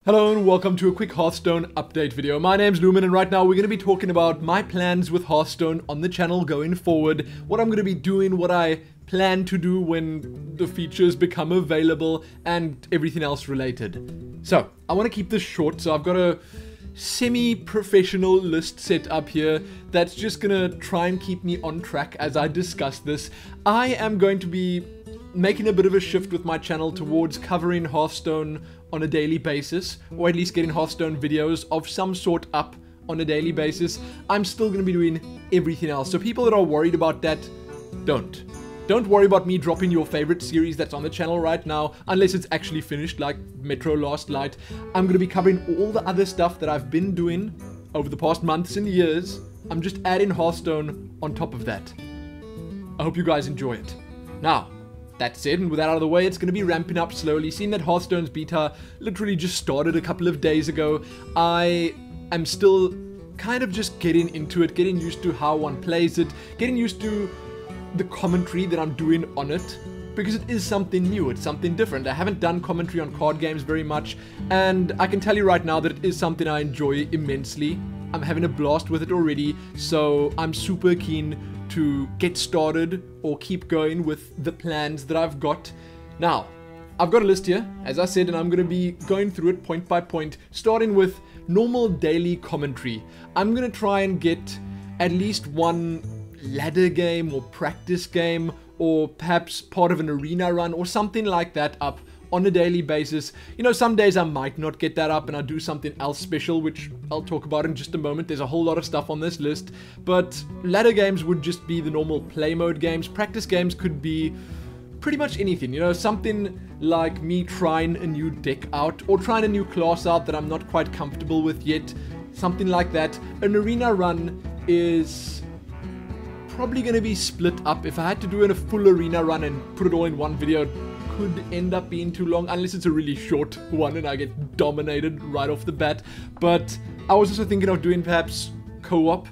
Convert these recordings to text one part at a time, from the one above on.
Hello and welcome to a quick Hearthstone update video. My name's Newsmin and right now we're going to be talking about my plans with Hearthstone on the channel going forward, what I'm going to be doing, what I plan to do when the features become available, and everything else related. So, I want to keep this short, so I've got a semi-professional list set up here that's just going to try and keep me on track as I discuss this. I am going to be making a bit of a shift with my channel towards covering Hearthstone on a daily basis, or at least getting Hearthstone videos of some sort up on a daily basis. I'm still going to be doing everything else, so people that are worried about that, don't worry about me dropping your favorite series that's on the channel right now, unless it's actually finished, like Metro Last Light. I'm going to be covering all the other stuff that I've been doing over the past months and years. I'm just adding Hearthstone on top of that. I hope you guys enjoy it. Now, that said, and with that out of the way, it's going to be ramping up slowly. Seeing that Hearthstone's beta literally just started a couple of days ago, I am still kind of just getting into it, getting used to how one plays it, getting used to the commentary that I'm doing on it, because it is something new, it's something different. I haven't done commentary on card games very much, and I can tell you right now that it is something I enjoy immensely. I'm having a blast with it already, so I'm super keen to get started or keep going with the plans that I've got. Now, I've got a list here, as I said, and I'm going to be going through it point by point, starting with normal daily commentary. I'm going to try and get at least one ladder game or practice game, or perhaps part of an arena run or something like that up on a daily basis. You know, some days I might not get that up and I'll do something else special, which I'll talk about in just a moment. There's a whole lot of stuff on this list, but ladder games would just be the normal play mode games. Practice games could be pretty much anything, you know, something like me trying a new deck out or trying a new class out that I'm not quite comfortable with yet, something like that. An arena run is probably going to be split up. If I had to do a full arena run and put it all in one video, could end up being too long, unless it's a really short one and I get dominated right off the bat. But I was also thinking of doing perhaps co-op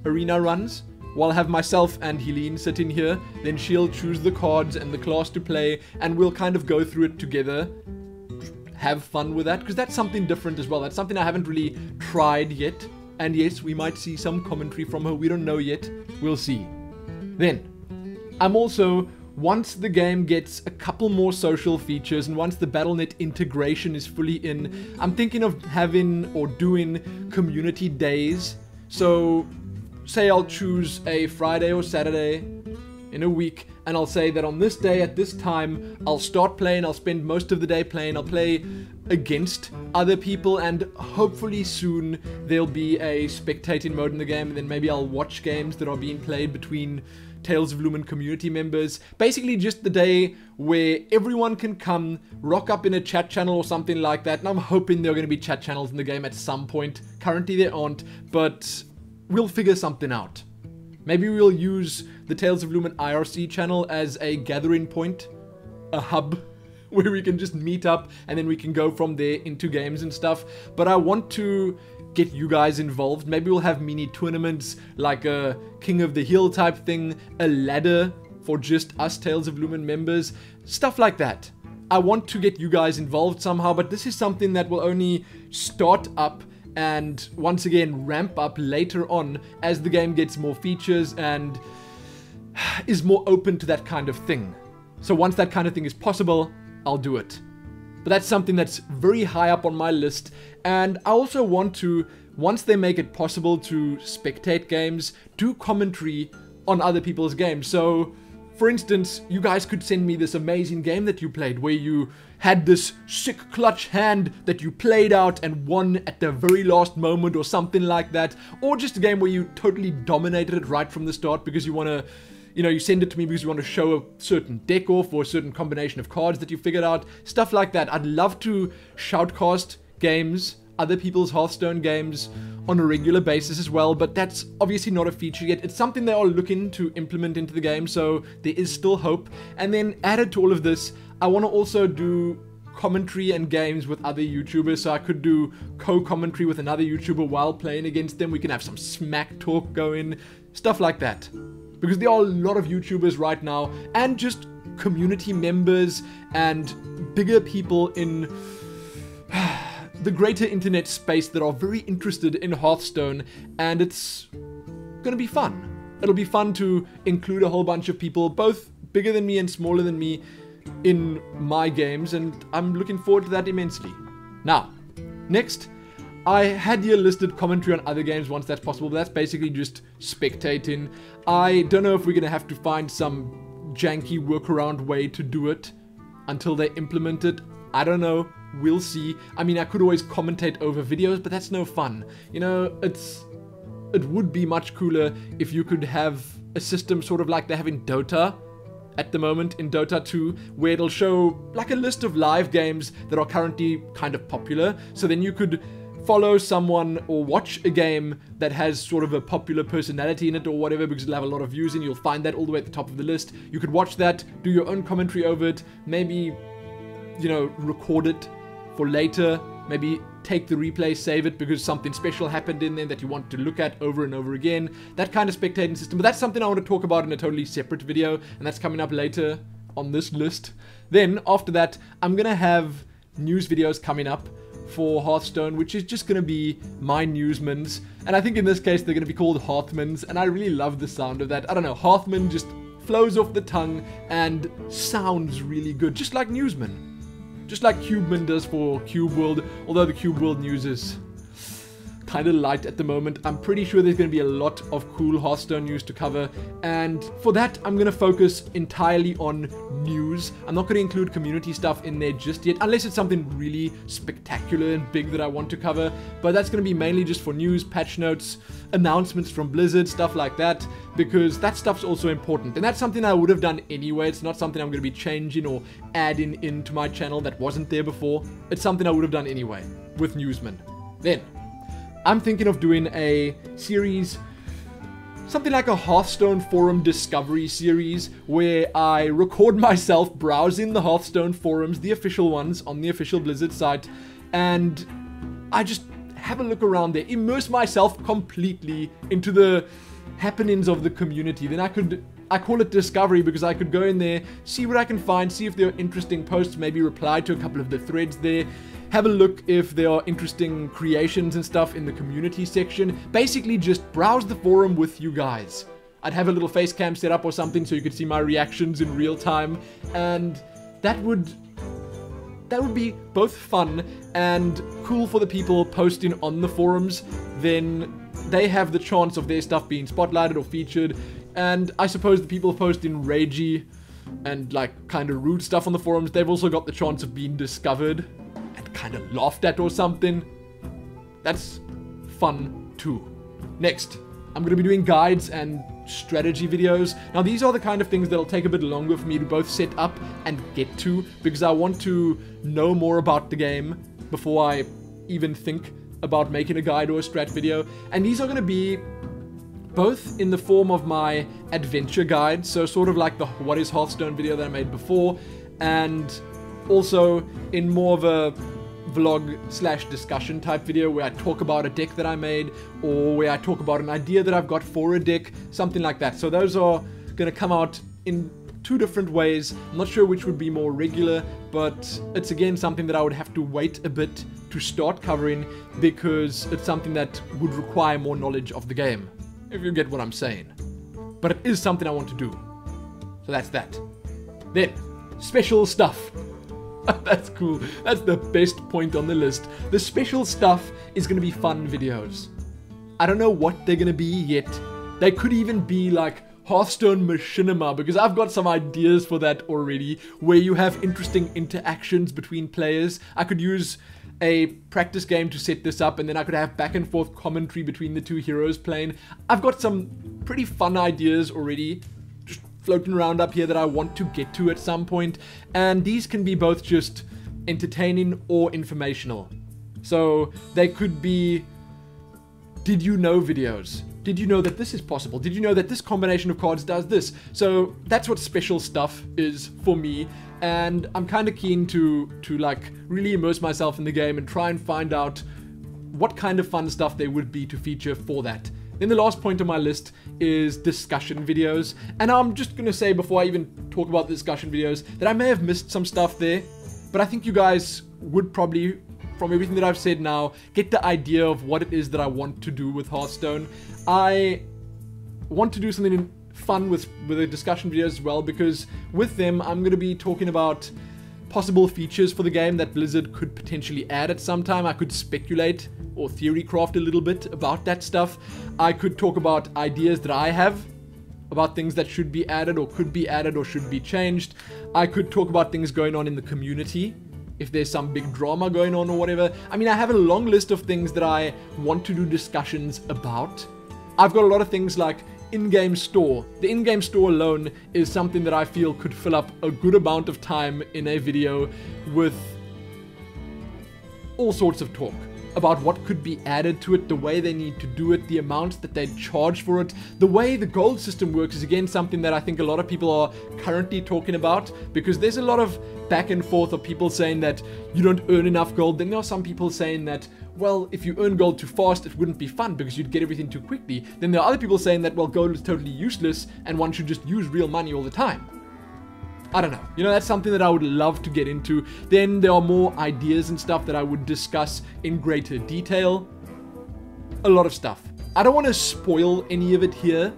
arena runs, while I have myself and Helene sitting here, then she'll choose the cards and the class to play, and we'll kind of go through it together, have fun with that, because that's something different as well. That's something I haven't really tried yet, and yes, we might see some commentary from her, we don't know yet, we'll see. Then, I'm also, once the game gets a couple more social features and once the Battle.net integration is fully in, I'm thinking of having or doing community days. So, say I'll choose a Friday or Saturday in a week, and I'll say that on this day at this time, I'll start playing, I'll spend most of the day playing, I'll play against other people, and hopefully soon there'll be a spectating mode in the game, and then maybe I'll watch games that are being played between Tales of Lumen community members. Basically just the day where everyone can come, rock up in a chat channel or something like that, and I'm hoping there are going to be chat channels in the game at some point. Currently there aren't, but we'll figure something out. Maybe we'll use the Tales of Lumen IRC channel as a gathering point, a hub, where we can just meet up and then we can go from there into games and stuff. But I want to get you guys involved. Maybe we'll have mini tournaments like a King of the Hill type thing, a ladder for just us Tales of Lumen members, stuff like that. I want to get you guys involved somehow, but this is something that will only start up and once again ramp up later on as the game gets more features and is more open to that kind of thing. So once that kind of thing is possible, I'll do it. But that's something that's very high up on my list, and I also want to, once they make it possible to spectate games, do commentary on other people's games. So, for instance, you guys could send me this amazing game that you played, where you had this sick clutch hand that you played out and won at the very last moment or something like that, or just a game where you totally dominated it right from the start because you want to, you know, you send it to me because you want to show a certain deck off or a certain combination of cards that you figured out, stuff like that. I'd love to shoutcast games, other people's Hearthstone games, on a regular basis as well, but that's obviously not a feature yet. It's something they are looking to implement into the game, so there is still hope. And then added to all of this, I want to also do commentary and games with other YouTubers, so I could do co-commentary with another YouTuber while playing against them. We can have some smack talk going, stuff like that. Because there are a lot of YouTubers right now, and just community members and bigger people in the greater internet space that are very interested in Hearthstone, and it's gonna be fun. It'll be fun to include a whole bunch of people, both bigger than me and smaller than me, in my games, and I'm looking forward to that immensely. Now, next, I had here listed commentary on other games once that's possible, but that's basically just spectating. I don't know if we're gonna have to find some janky workaround way to do it until they implement it. I don't know. We'll see. I mean, I could always commentate over videos, but that's no fun. You know, it would be much cooler if you could have a system sort of like they have in Dota at the moment, in Dota 2, where it'll show like a list of live games that are currently kind of popular. So then you could follow someone or watch a game that has sort of a popular personality in it or whatever, because it'll have a lot of views and you'll find that all the way at the top of the list. You could watch that, do your own commentary over it, maybe, you know, record it for later, maybe take the replay, save it because something special happened in there that you want to look at over and over again. That kind of spectating system, but that's something I want to talk about in a totally separate video, and that's coming up later on this list. Then, after that, I'm gonna have news videos coming up for Hearthstone, which is just gonna be my Newsmins, and I think in this case they're gonna be called Hearthmans, and I really love the sound of that. I don't know, Hearthman just flows off the tongue and sounds really good, just like Newsman. Just like Cubeman does for Cube World, although the Cube World news is kind of light at the moment. I'm pretty sure there's going to be a lot of cool Hearthstone news to cover, and for that I'm going to focus entirely on news. I'm not going to include community stuff in there just yet, unless it's something really spectacular and big that I want to cover, but that's going to be mainly just for news, patch notes, announcements from Blizzard, stuff like that, because that stuff's also important, and that's something I would have done anyway. It's not something I'm going to be changing or adding into my channel that wasn't there before. It's something I would have done anyway with Newsman. Then I'm thinking of doing a series, something like a Hearthstone Forum Discovery series, where I record myself browsing the Hearthstone forums, the official ones on the official Blizzard site, and I just have a look around there, immerse myself completely into the happenings of the community. Then I call it Discovery because I could go in there, see what I can find, see if there are interesting posts, maybe reply to a couple of the threads there, have a look if there are interesting creations and stuff in the community section. Basically just browse the forum with you guys. I'd have a little face cam set up or something so you could see my reactions in real time, and that would be both fun and cool for the people posting on the forums. Then they have the chance of their stuff being spotlighted or featured, and I suppose the people posting ragey and like kind of rude stuff on the forums, they've also got the chance of being discovered and kind of laughed at or something. That's fun too. Next, I'm going to be doing guides and strategy videos. Now these are the kind of things that'll take a bit longer for me to both set up and get to, because I want to know more about the game before I even think about making a guide or a strat video. And these are going to be both in the form of my adventure guide, so sort of like the What is Hearthstone video that I made before, and also in more of a vlog / discussion type video where I talk about a deck that I made, or where I talk about an idea that I've got for a deck, something like that. So those are going to come out in two different ways. I'm not sure which would be more regular, but it's again something that I would have to wait a bit to start covering, because it's something that would require more knowledge of the game, if you get what I'm saying. But it is something I want to do. So that's that. Then, special stuff. That's cool. That's the best point on the list. The special stuff is going to be fun videos. I don't know what they're going to be yet. They could even be like Hearthstone Machinima, because I've got some ideas for that already, where you have interesting interactions between players. I could use a practice game to set this up, and then I could have back and forth commentary between the two heroes playing. I've got some pretty fun ideas already just floating around up here that I want to get to at some point, and these can be both just entertaining or informational. So they could be did you know videos. Did you know that this is possible? Did you know that this combination of cards does this? So that's what special stuff is for me, and I'm kind of keen to like really immerse myself in the game and try and find out what kind of fun stuff there would be to feature for that. Then the last point on my list is discussion videos, and I'm just gonna say before I even talk about the discussion videos that I may have missed some stuff there, but I think you guys would probably from everything that I've said now, get the idea of what it is that I want to do with Hearthstone. I want to do something fun with the discussion videos as well, because with them I'm going to be talking about possible features for the game that Blizzard could potentially add at some time. I could speculate or theory craft a little bit about that stuff. I could talk about ideas that I have about things that should be added or could be added or should be changed. I could talk about things going on in the community, if there's some big drama going on or whatever. I mean, I have a long list of things that I want to do discussions about. I've got a lot of things like in-game store. The in-game store alone is something that I feel could fill up a good amount of time in a video with all sorts of talk about what could be added to it, the way they need to do it, the amounts that they charge for it. The way the gold system works is again something that I think a lot of people are currently talking about, because there's a lot of back and forth of people saying that you don't earn enough gold. Then there are some people saying that, well, if you earn gold too fast, it wouldn't be fun because you'd get everything too quickly. Then there are other people saying that, well, gold is totally useless and one should just use real money all the time. I don't know. You know, that's something that I would love to get into. Then there are more ideas and stuff that I would discuss in greater detail. A lot of stuff. I don't want to spoil any of it here,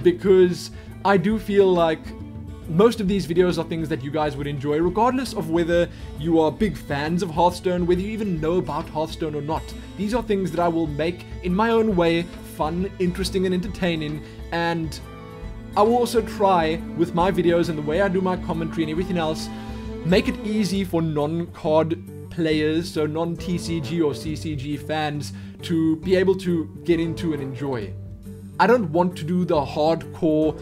because I do feel like most of these videos are things that you guys would enjoy, regardless of whether you are big fans of Hearthstone, whether you even know about Hearthstone or not. These are things that I will make in my own way, fun, interesting, and entertaining, and I will also try, with my videos and the way I do my commentary and everything else, make it easy for non-card players, so non-TCG or CCG fans, to be able to get into and enjoy. I don't want to do the hardcore,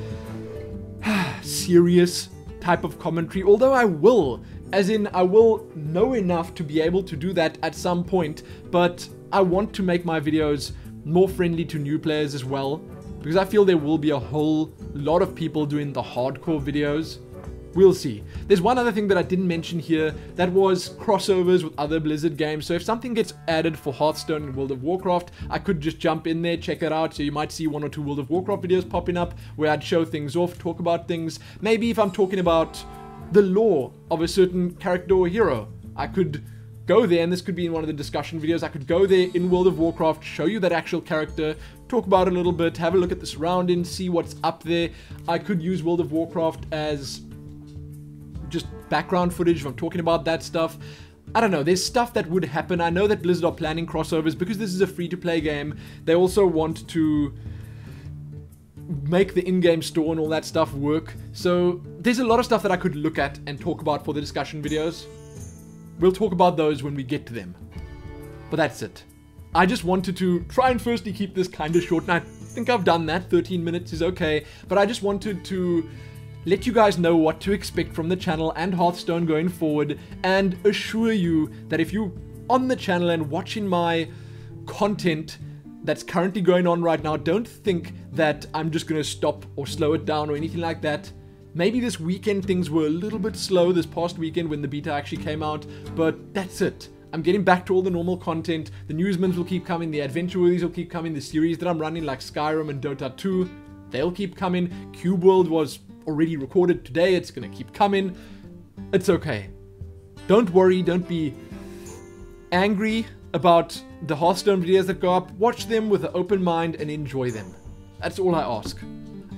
serious type of commentary, although I will. As in, I will know enough to be able to do that at some point, but I want to make my videos more friendly to new players as well, because I feel there will be a whole lot of people doing the hardcore videos. We'll see. There's one other thing that I didn't mention here, that was crossovers with other Blizzard games. So if something gets added for Hearthstone and World of Warcraft, I could just jump in there, check it out. So you might see 1 or 2 World of Warcraft videos popping up where I'd show things off, talk about things. Maybe if I'm talking about the lore of a certain character or hero, I could go there, and this could be in one of the discussion videos. I could go there in World of Warcraft, show you that actual character, talk about it a little bit, have a look at the surroundings, see what's up there. I could use World of Warcraft as just background footage if I'm talking about that stuff. I don't know, there's stuff that would happen. I know that Blizzard are planning crossovers because this is a free-to-play game. They also want to make the in-game store and all that stuff work. So there's a lot of stuff that I could look at and talk about for the discussion videos. We'll talk about those when we get to them. But that's it. I just wanted to try and firstly keep this kind of short, and I think I've done that. 13 minutes is okay. But I just wanted to let you guys know what to expect from the channel and Hearthstone going forward, and assure you that if you're on the channel and watching my content that's currently going on right now, don't think that I'm just going to stop or slow it down or anything like that. Maybe this weekend things were a little bit slow, this past weekend when the beta actually came out, but that's it. I'm getting back to all the normal content. The Newsmins will keep coming, the Adventure Worthies will keep coming, the series that I'm running like Skyrim and Dota 2, they'll keep coming. Cube World was already recorded today, it's gonna keep coming. It's okay. Don't worry, don't be angry about the Hearthstone videos that go up. Watch them with an open mind and enjoy them. That's all I ask.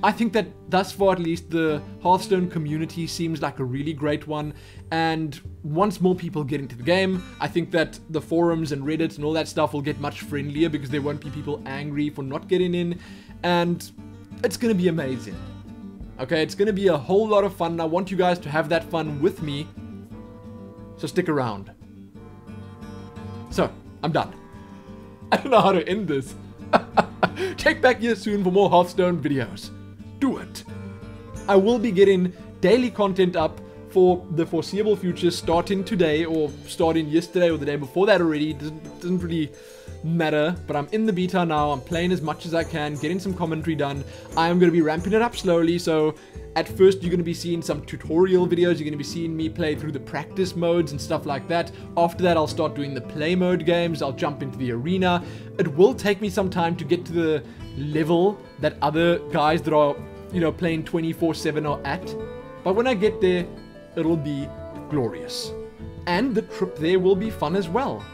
I think that thus far at least the Hearthstone community seems like a really great one, and once more people get into the game, I think that the forums and Reddit and all that stuff will get much friendlier because there won't be people angry for not getting in, and it's gonna be amazing. Okay, it's gonna be a whole lot of fun, and I want you guys to have that fun with me, so stick around. So, I'm done. I don't know how to end this. Check back here soon for more Hearthstone videos. Do it. I will be getting daily content up for the foreseeable future, starting today or starting yesterday or the day before that already. Doesn't really matter, but I'm in the beta now. I'm playing as much as I can, getting some commentary done. I am going to be ramping it up slowly, so at first you're going to be seeing some tutorial videos. You're going to be seeing me play through the practice modes and stuff like that. After that, I'll start doing the play mode games. I'll jump into the arena. It will take me some time to get to the level that other guys that are, you know, playing 24/7 are at. But when I get there, it'll be glorious. And the trip there will be fun as well.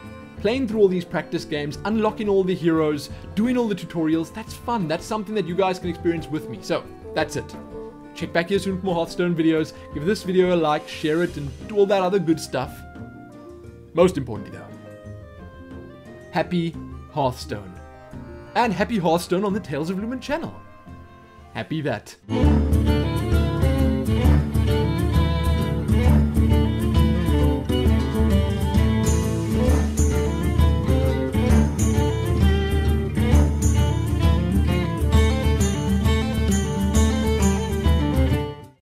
playing through all these practice games, unlocking all the heroes, doing all the tutorials. That's fun. That's something that you guys can experience with me. So, that's it. Check back here soon for more Hearthstone videos. Give this video a like, share it, and do all that other good stuff. Most importantly though, happy Hearthstone. And happy Hearthstone on the Tales of Lumen channel. Happy that.